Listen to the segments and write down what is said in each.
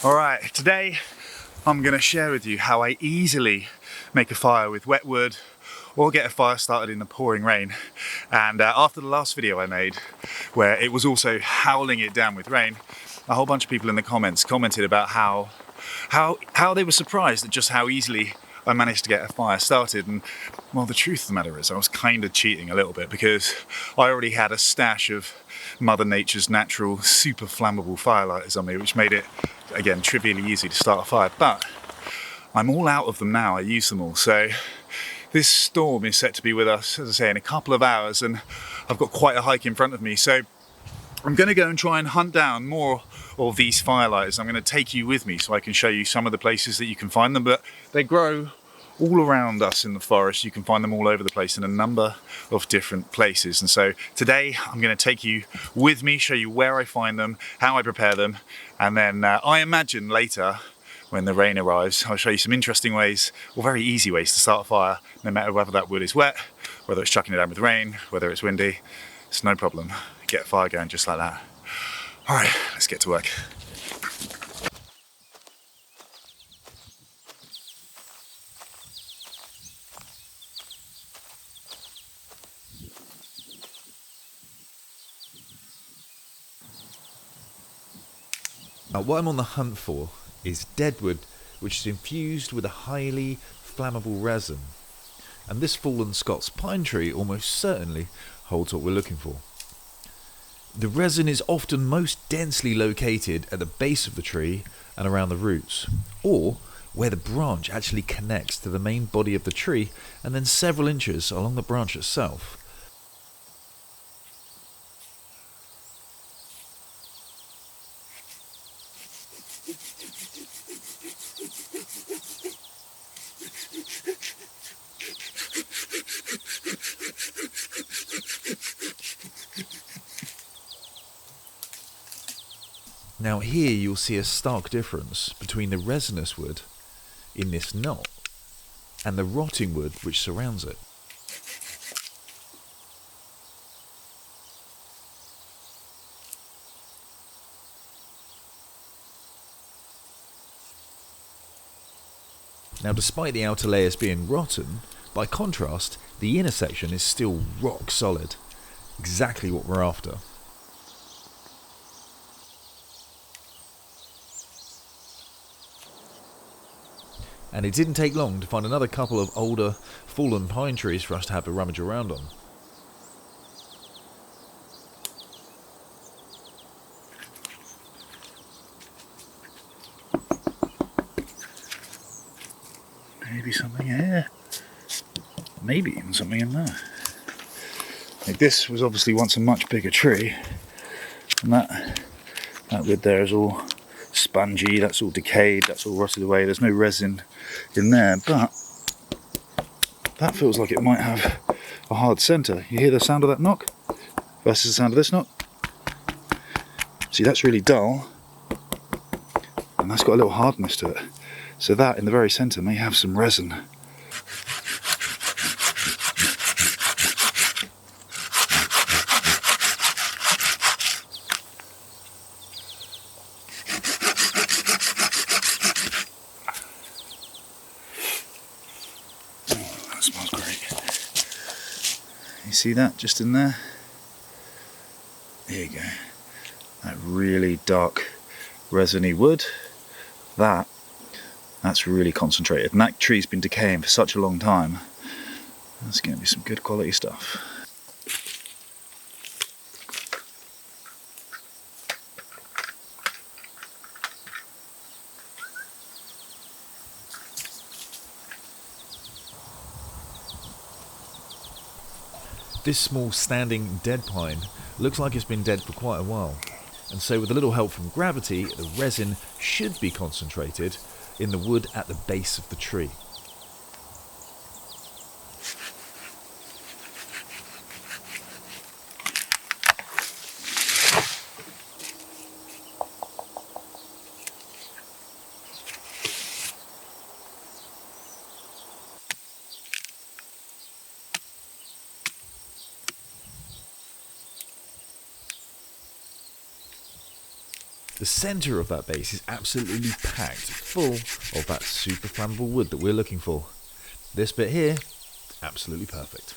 Alright, today I'm going to share with you how I easily make a fire with wet wood or get a fire started in the pouring rain. And after the last video I made, where it was also howling it down with rain, a whole bunch of people in the comments commented about how they were surprised at just how easily I managed to get a fire started. And well, the truth of the matter is I was kind of cheating a little bit, because I already had a stash of Mother Nature's natural super flammable firelighters on me, which made it, again, trivially easy to start a fire. But I'm all out of them now. I use them all. So this storm is set to be with us, as I say, in a couple of hours, and I've got quite a hike in front of me. So I'm going to go and try and hunt down more of these firelighters. I'm going to take you with me so I can show you some of the places that you can find them, but they grow all around us in the forest. You can find them all over the place in a number of different places. And so today I'm going to take you with me, show you where I find them, how I prepare them, and then I imagine later, when the rain arrives, I'll show you some interesting ways, or very easy ways, to start a fire, no matter whether that wood is wet, whether it's chucking it down with rain, whether it's windy. It's no problem. Get a fire going just like that. All right, let's get to work. What I'm on the hunt for is deadwood, which is infused with a highly flammable resin. And this fallen Scots pine tree almost certainly holds what we're looking for. The resin is often most densely located at the base of the tree and around the roots, or where the branch actually connects to the main body of the tree and then several inches along the branch itself. Now here you'll see a stark difference between the resinous wood in this knot and the rotting wood which surrounds it. Now despite the outer layers being rotten, by contrast the inner section is still rock solid, exactly what we're after. And it didn't take long to find another couple of older, fallen pine trees for us to have a rummage around on. Maybe something here. Maybe even something in there. Like, this was obviously once a much bigger tree, and that wood there is all spongy, that's all decayed, that's all rotted away. There's no resin in there, but that feels like it might have a hard centre. You hear the sound of that knock versus the sound of this knock? See, that's really dull, and that's got a little hardness to it. So that in the very centre may have some resin. Smells great. You see that just in there? There you go. That really dark resiny wood. That's really concentrated, and that tree's been decaying for such a long time. That's going to be some good quality stuff. This small standing dead pine looks like it's been dead for quite a while, and so with a little help from gravity, the resin should be concentrated in the wood at the base of the tree. The centre of that base is absolutely packed full of that super flammable wood that we're looking for. This bit here, absolutely perfect.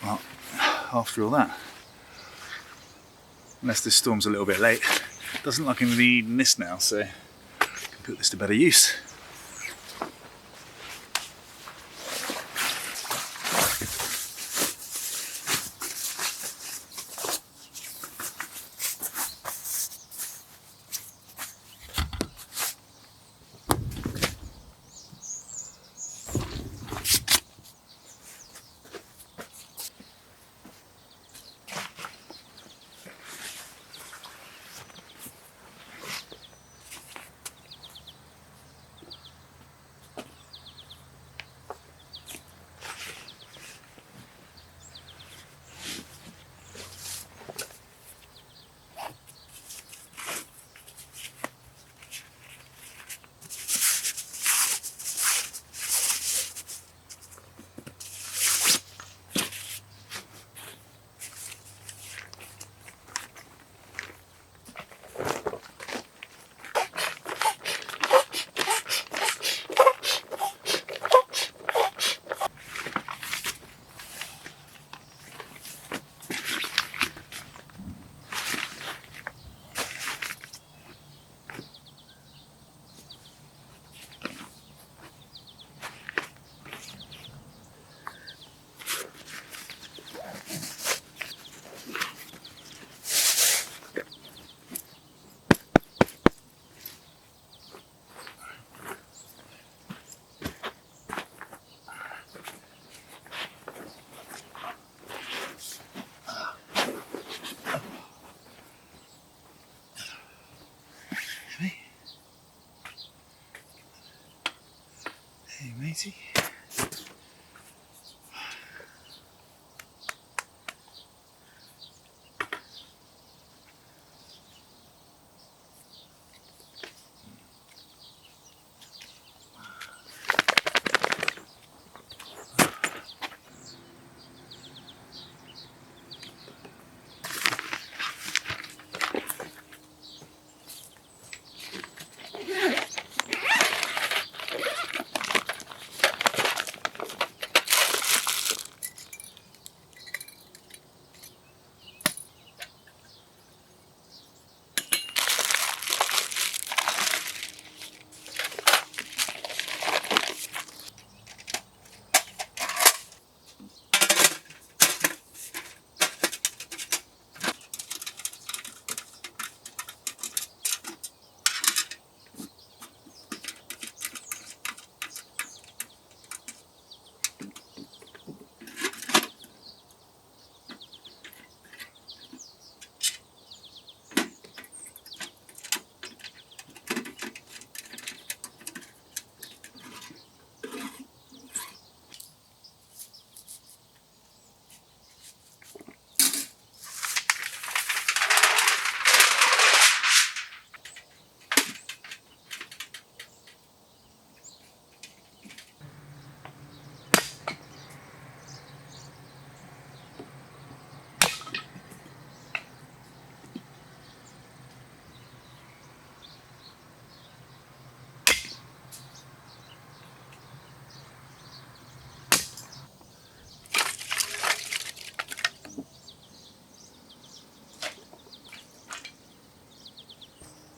Well, after all that, unless this storm's a little bit late, doesn't look like I'm needing this now, so I can put this to better use. Hey matey.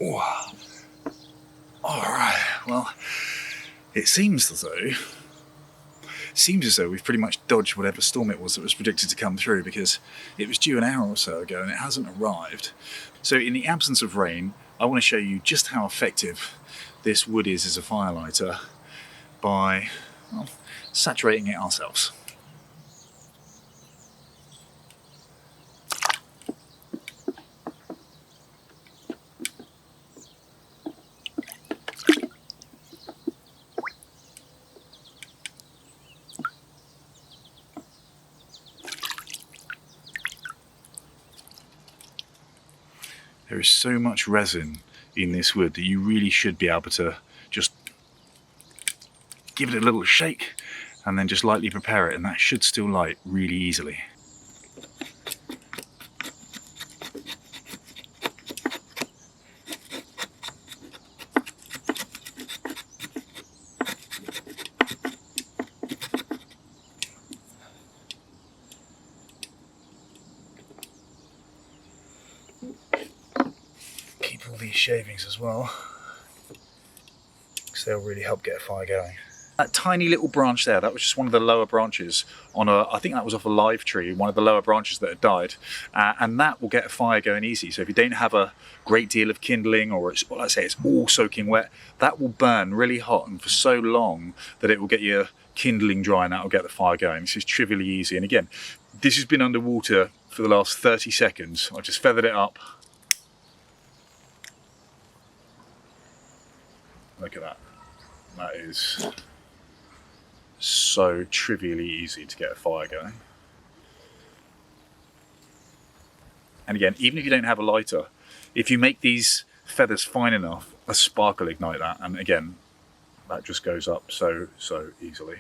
Oh. All right, well, it seems as though we've pretty much dodged whatever storm it was that was predicted to come through, because it was due an hour or so ago and it hasn't arrived. So in the absence of rain, I want to show you just how effective this wood is as a firelighter by, well, saturating it ourselves. There is so much resin in this wood that you really should be able to just give it a little shake and then just lightly prepare it, and that should still light really easily. Keep all these shavings as well, because they'll really help get a fire going. That tiny little branch there, that was just one of the lower branches on a, I think that was off a live tree, one of the lower branches that had died, and that will get a fire going easy. So if you don't have a great deal of kindling, or it's, well, let's say it's all soaking wet, that will burn really hot and for so long that it will get your kindling dry, and that will get the fire going. This is trivially easy. And again, this has been underwater for the last 30 seconds. I just feathered it up. Look at that. That is so trivially easy to get a fire going. And again, even if you don't have a lighter, if you make these feathers fine enough, a spark will ignite that. And again, that just goes up so easily.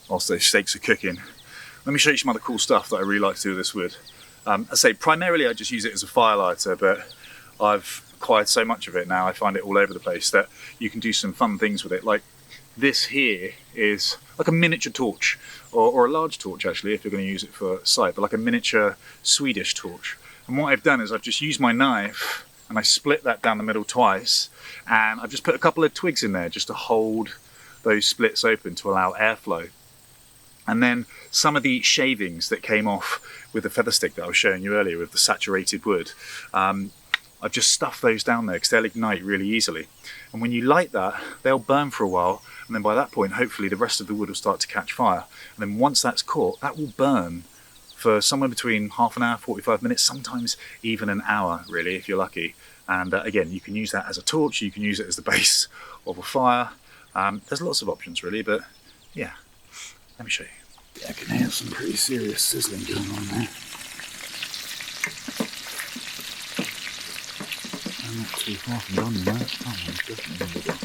Whilst those steaks are cooking, let me show you some other cool stuff that I really like to do with this wood. I say primarily I just use it as a firelighter, but I've acquired so much of it now, I find it all over the place, that you can do some fun things with it. Like this here is like a miniature torch, or a large torch actually if you're going to use it for sight, but like a miniature Swedish torch. And what I've done is I've just used my knife and I split that down the middle twice, and I've just put a couple of twigs in there just to hold those splits open to allow airflow. And then some of the shavings that came off with the feather stick that I was showing you earlier with the saturated wood, I've just stuffed those down there because they'll ignite really easily. And when you light that, they'll burn for a while, and then by that point hopefully the rest of the wood will start to catch fire. And then once that's caught, that will burn for somewhere between half an hour, 45 minutes, sometimes even an hour really if you're lucky. And again, you can use that as a torch, you can use it as the base of a fire. There's lots of options really, but yeah, let me show you. Yeah, I can hear some pretty serious sizzling going on there. I'm not too far from done now. Oh, I'm definitely done.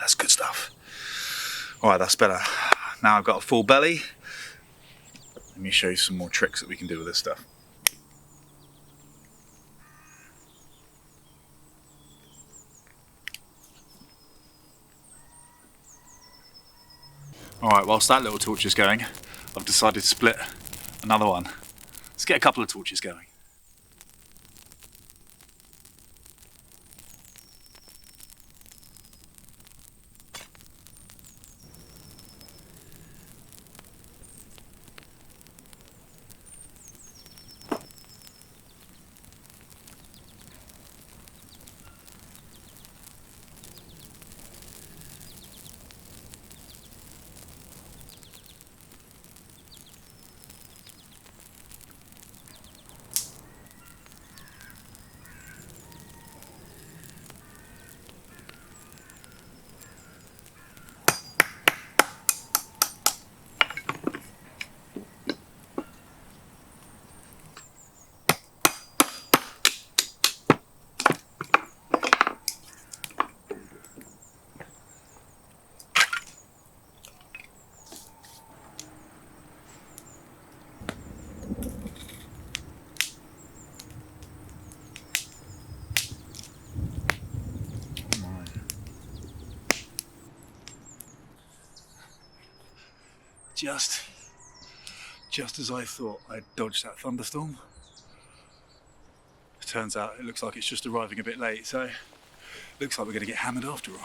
That's good stuff. Alright, that's better. Now I've got a full belly. Let me show you some more tricks that we can do with this stuff. Alright, whilst that little torch is going, I've decided to split another one. Let's get a couple of torches going. Just as I thought I'd dodged that thunderstorm. Turns out it looks like it's just arriving a bit late, so looks like we're going to get hammered after all.